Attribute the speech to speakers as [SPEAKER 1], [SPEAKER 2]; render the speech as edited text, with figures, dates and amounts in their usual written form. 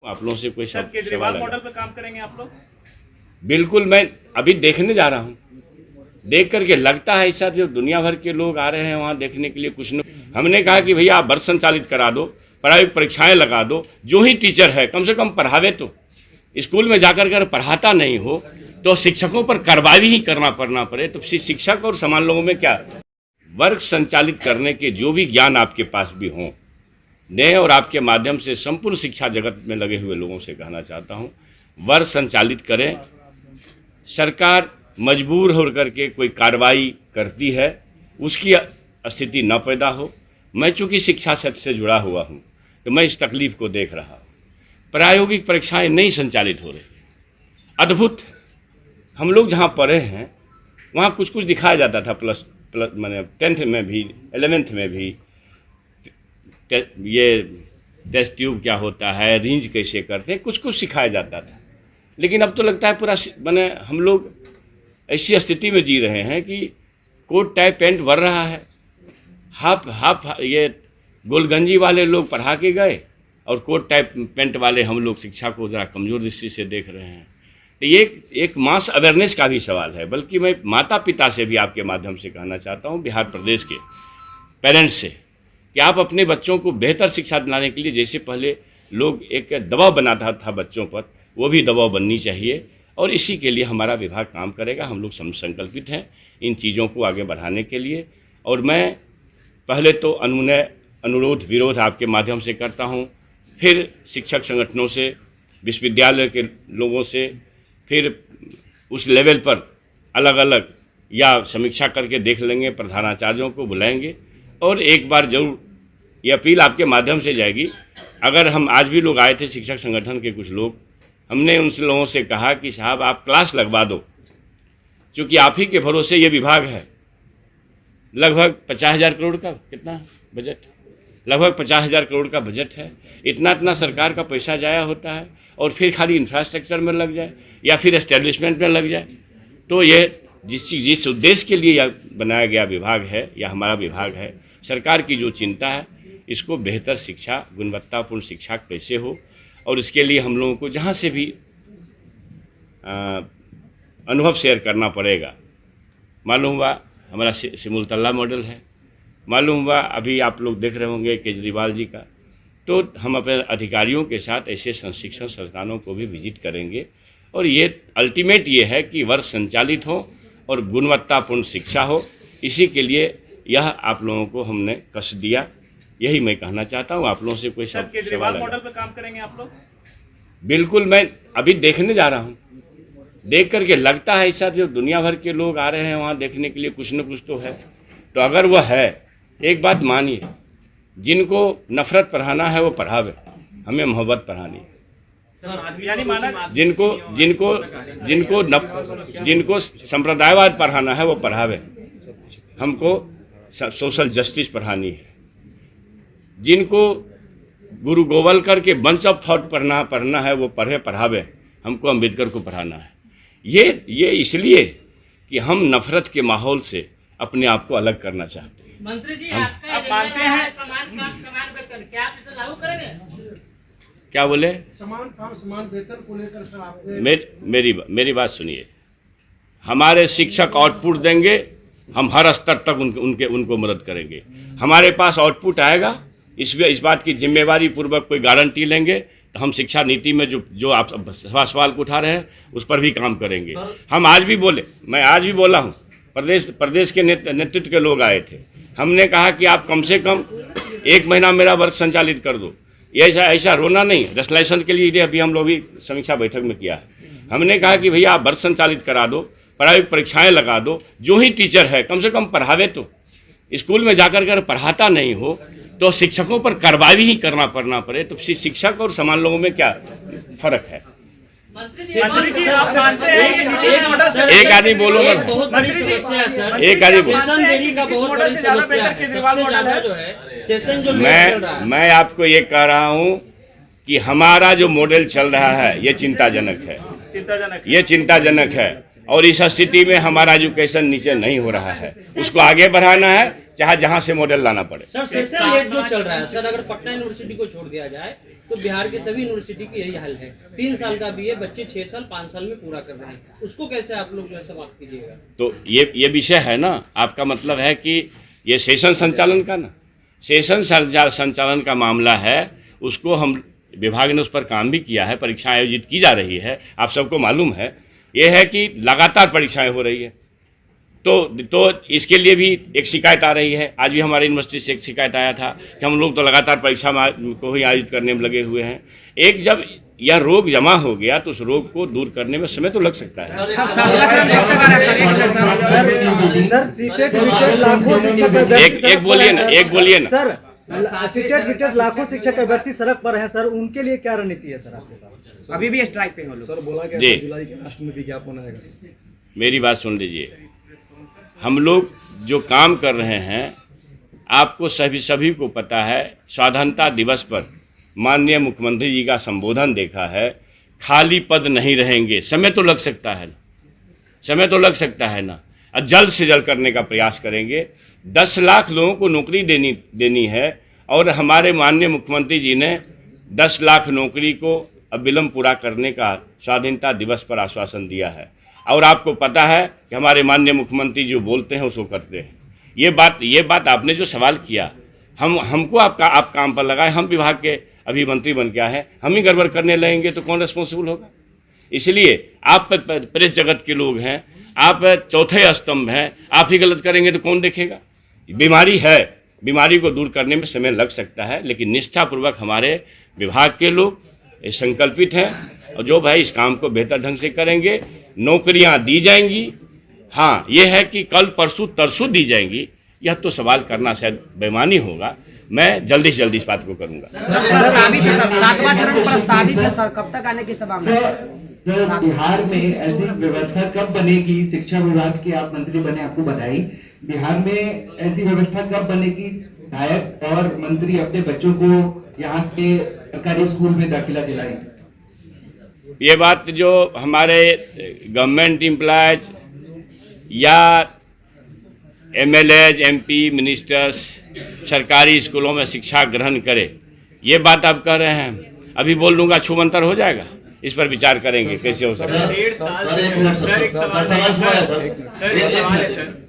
[SPEAKER 1] आप लोगों से कोई
[SPEAKER 2] सर, केजरीवाल मॉडल पर काम करेंगे आप लोग?
[SPEAKER 1] बिल्कुल, मैं अभी देखने जा रहा हूँ। देख करके लगता है ऐसा जो दुनिया भर के लोग आ रहे हैं वहाँ देखने के लिए कुछ न। हमने कहा कि भैया आप वर्ष संचालित करा दो, प्रायोगिक परीक्षाएं लगा दो, जो ही टीचर है कम से कम पढ़ावे तो। स्कूल में जाकर कर पढ़ाता नहीं हो तो शिक्षकों पर कार्रवाई ही करना पड़े तो शिक्षक और समान लोगों में क्या। वर्ग संचालित करने के जो भी ज्ञान आपके पास भी हों दें, और आपके माध्यम से संपूर्ण शिक्षा जगत में लगे हुए लोगों से कहना चाहता हूं, वर्ग संचालित करें। सरकार मजबूर होकर के कोई कार्रवाई करती है, उसकी स्थिति न पैदा हो। मैं चूंकि शिक्षा क्षेत्र से जुड़ा हुआ हूं तो मैं इस तकलीफ को देख रहा हूं। प्रायोगिक परीक्षाएं नहीं संचालित हो रही, अद्भुत। हम लोग जहां पढ़े हैं वहां कुछ कुछ दिखाया जाता था, प्लस मैंने 10th में भी 11th में भी, ये टेस्ट ट्यूब क्या होता है, रेंज कैसे करते हैं, कुछ कुछ सिखाया जाता था। लेकिन अब तो लगता है पूरा मैंने हम लोग ऐसी स्थिति में जी रहे हैं कि कोट टाई पैंट भर रहा है, हाफ ये गोलगंजी वाले लोग पढ़ा के गए और कोट टाई पैंट वाले हम लोग शिक्षा को ज़रा कमज़ोर दृष्टि से देख रहे हैं। तो ये एक मास अवेयरनेस का भी सवाल है। बल्कि मैं माता पिता से भी आपके माध्यम से कहना चाहता हूँ, बिहार प्रदेश के पेरेंट्स से, कि आप अपने बच्चों को बेहतर शिक्षा दिलाने के लिए जैसे पहले लोग एक दबाव बनाता था बच्चों पर, वो भी दबाव बननी चाहिए। और इसी के लिए हमारा विभाग काम करेगा। हम लोग संकल्पित हैं इन चीज़ों को आगे बढ़ाने के लिए। और मैं पहले तो अनुरोध विरोध आपके माध्यम से करता हूँ, फिर शिक्षक संगठनों से, विश्वविद्यालय के लोगों से, फिर उस लेवल पर अलग अलग या समीक्षा करके देख लेंगे, प्रधानाचार्यों को बुलाएंगे। और एक बार जरूर ये अपील आपके माध्यम से जाएगी। अगर हम आज भी लोग आए थे शिक्षक संगठन के कुछ लोग, हमने उन लोगों से कहा कि साहब आप क्लास लगवा दो, क्योंकि आप ही के भरोसे ये विभाग है। लगभग 50,000 करोड़ का कितना बजट, लगभग 50,000 करोड़ का बजट है। इतना सरकार का पैसा जाया होता है और फिर खाली इंफ्रास्ट्रक्चर में लग जाए या फिर एस्टेब्लिशमेंट में लग जाए। तो ये जिस उद्देश्य के लिए यह बनाया गया विभाग है या हमारा विभाग है, सरकार की जो चिंता है, इसको बेहतर शिक्षा, गुणवत्तापूर्ण शिक्षा कैसे हो, और इसके लिए हम लोगों को जहाँ से भी अनुभव शेयर करना पड़ेगा। मालूम हुआ हमारा सिमुलतला मॉडल है, मालूम हुआ अभी आप लोग देख रहे होंगे केजरीवाल जी का। तो हम अपने अधिकारियों के साथ ऐसे शिक्षण संस्थानों को भी विजिट करेंगे। और ये अल्टीमेट ये है कि वर्ष संचालित हो और गुणवत्तापूर्ण शिक्षा हो। इसी के लिए यह आप लोगों को हमने कष्ट दिया, यही मैं कहना चाहता हूँ। आप लोगों से कोई
[SPEAKER 2] सर, केजरीवाल मॉडल पर काम करेंगे आप लोग?
[SPEAKER 1] बिल्कुल, मैं अभी देखने जा रहा हूँ। देख करके लगता है ऐसा जो दुनिया भर के लोग आ रहे हैं वहाँ देखने के लिए कुछ न कुछ तो है। तो अगर वह है, एक बात मानिए, जिनको नफरत पढ़ाना है वो पढ़ावे, हमें मोहब्बत पढ़ानी है। जिनको संप्रदायवाद पढ़ाना है वो पढ़ावे, हमको सोशल जस्टिस पढ़ानी है। जिनको गुरु गोवलकर के बंच ऑफ थॉट पढ़ना है वो पढ़ावे, हमको अम्बेडकर को पढ़ाना है। ये इसलिए कि हम नफरत के माहौल से अपने आप को अलग करना चाहते हैं।
[SPEAKER 3] मंत्री जी, आप मानते हैं समान काम समान वेतन, क्या आप इसे लागू करेंगे?
[SPEAKER 1] क्या बोले?
[SPEAKER 4] समान काम समान वेतन को लेकर सर आपने
[SPEAKER 1] मेरी बात सुनिए। हमारे शिक्षक आउटपुट देंगे, हम हर स्तर तक उनको मदद करेंगे। हमारे पास आउटपुट आएगा, इस बात की जिम्मेवारी पूर्वक कोई गारंटी लेंगे तो हम शिक्षा नीति में जो आप सवाल को उठा रहे हैं उस पर भी काम करेंगे। हम आज भी बोले, मैं आज भी बोला हूँ, प्रदेश के नेतृत्व के लोग आए थे, हमने कहा कि आप कम से कम 1 महीना मेरा वर्क संचालित कर दो। ऐसा रोना नहीं, रेसलेशन के लिए अभी हम लोग भी समीक्षा बैठक में किया है। हमने कहा कि भैया आप वर्क संचालित करा दो, प्रायोगिक परीक्षाएं लगा दो, जो ही टीचर है कम से कम पढ़ावे तो। स्कूल में जाकर कर पढ़ाता नहीं हो तो शिक्षकों पर कार्रवाई ही करना पड़े तो शिक्षक और समान लोगों में क्या फर्क है।
[SPEAKER 3] मंत्री जी, आप मानते हैं
[SPEAKER 1] एक आदमी बोलूंगा,
[SPEAKER 3] बहुत बड़ी समस्या है सर,
[SPEAKER 1] एक आदमी बोल,
[SPEAKER 3] सेशन देरी का बहुत बड़ी समस्या है। सबसे ज्यादा जो है सेशन जो चल रहा है,
[SPEAKER 1] मैं आपको ये कह रहा हूँ कि हमारा जो मॉडल चल रहा है ये चिंताजनक है, ये चिंताजनक है। और इस स्थिति में हमारा एजुकेशन नीचे नहीं हो रहा है, उसको आगे बढ़ाना है, चाहे जहां से मॉडल लाना पड़े।
[SPEAKER 3] सर सेशन रेट जो चल रहा है सर, अगर पटना यूनिवर्सिटी को छोड़ दिया जाए तो बिहार की सभी यूनिवर्सिटी की यही हाल है। 3 साल का बीए बच्चे 6 साल 5 साल में पूरा कर रहे हैं, उसको कैसे आप लोग जो है समाप्त कीजिएगा?
[SPEAKER 1] तो ये विषय है ना, आपका मतलब है कि ये सेशन संचालन का ना, सेशन संचालन का मामला है, उसको हम विभाग ने उस पर काम भी किया है, परीक्षा आयोजित की जा रही है, आप सबको मालूम है। ये है कि लगातार परीक्षाएं हो रही है, तो इसके लिए भी एक शिकायत आ रही है। आज भी हमारे यूनिवर्सिटी से एक शिकायत आया था कि हम लोग तो लगातार परीक्षा को ही आयोजित करने में लगे हुए हैं। एक जब यह रोग जमा हो गया तो उस रोग को दूर करने में समय तो लग सकता है। एक बोलिए ना।
[SPEAKER 5] सर, लाखों शिक्षक अभ्यर्थी सड़क पर हैं सर, उनके लिए क्या रणनीति है सर आपके पास?
[SPEAKER 6] अभी भी स्ट्राइक पे हो लोग।
[SPEAKER 5] सर बोला
[SPEAKER 1] जी,
[SPEAKER 5] जुलाई के लास्ट में विज्ञापन आएगा।
[SPEAKER 1] मेरी बात सुन लीजिए, हम लोग जो काम कर रहे हैं, आपको सभी को पता है, स्वाधीनता दिवस पर माननीय मुख्यमंत्री जी का संबोधन देखा है, खाली पद नहीं रहेंगे। समय तो लग सकता है ना, और जल्द से जल्द करने का प्रयास करेंगे। 10 लाख लोगों को नौकरी देनी है, और हमारे माननीय मुख्यमंत्री जी ने 10 लाख नौकरी को अविलंब पूरा करने का स्वाधीनता दिवस पर आश्वासन दिया है। और आपको पता है कि हमारे माननीय मुख्यमंत्री जो बोलते हैं उसको करते हैं। ये बात आपने जो सवाल किया, हमको आप काम पर लगाए, हम विभाग के अभी मंत्री बन के आए हैं, हम ही गड़बड़ करने लगेंगे तो कौन रिस्पॉन्सिबल होगा? इसलिए आप प्रेस जगत के लोग हैं, आप चौथे स्तंभ हैं, आप ही गलत करेंगे तो कौन देखेगा? बीमारी है, बीमारी को दूर करने में समय लग सकता है, लेकिन निष्ठापूर्वक हमारे विभाग के लोग संकल्पित हैं, और जो भाई इस काम को बेहतर ढंग से करेंगे, नौकरियां दी जाएंगी। हाँ, ये है कि कल परसों तरसों दी जाएंगी, यह तो सवाल करना शायद बेईमानी होगा। मैं जल्दी से जल्दी इस बात को करूंगा।
[SPEAKER 6] प्रस्तावित है सर, 7वां चरण प्रस्तावित है सर, कब तक आने की संभावना है?
[SPEAKER 7] सर, बिहार में ऐसी व्यवस्था कब बनेगी? शिक्षा विभाग के आप मंत्री बने, आपको बधाई। बिहार में ऐसी व्यवस्था कब बनेगी विधायक और मंत्री अपने बच्चों को यहाँ के सरकारी स्कूल में दाखिला दिलाएंगे?
[SPEAKER 1] ये बात जो हमारे गवर्नमेंट एम्प्लॉयज या MLAs, MP, मिनिस्टर्स सरकारी स्कूलों में शिक्षा ग्रहण करे, ये बात आप कह रहे हैं। अभी बोल दूंगा छूमंतर हो जाएगा, इस पर विचार करेंगे कैसे हो सकता है।
[SPEAKER 7] सर, एक सवाल है सर।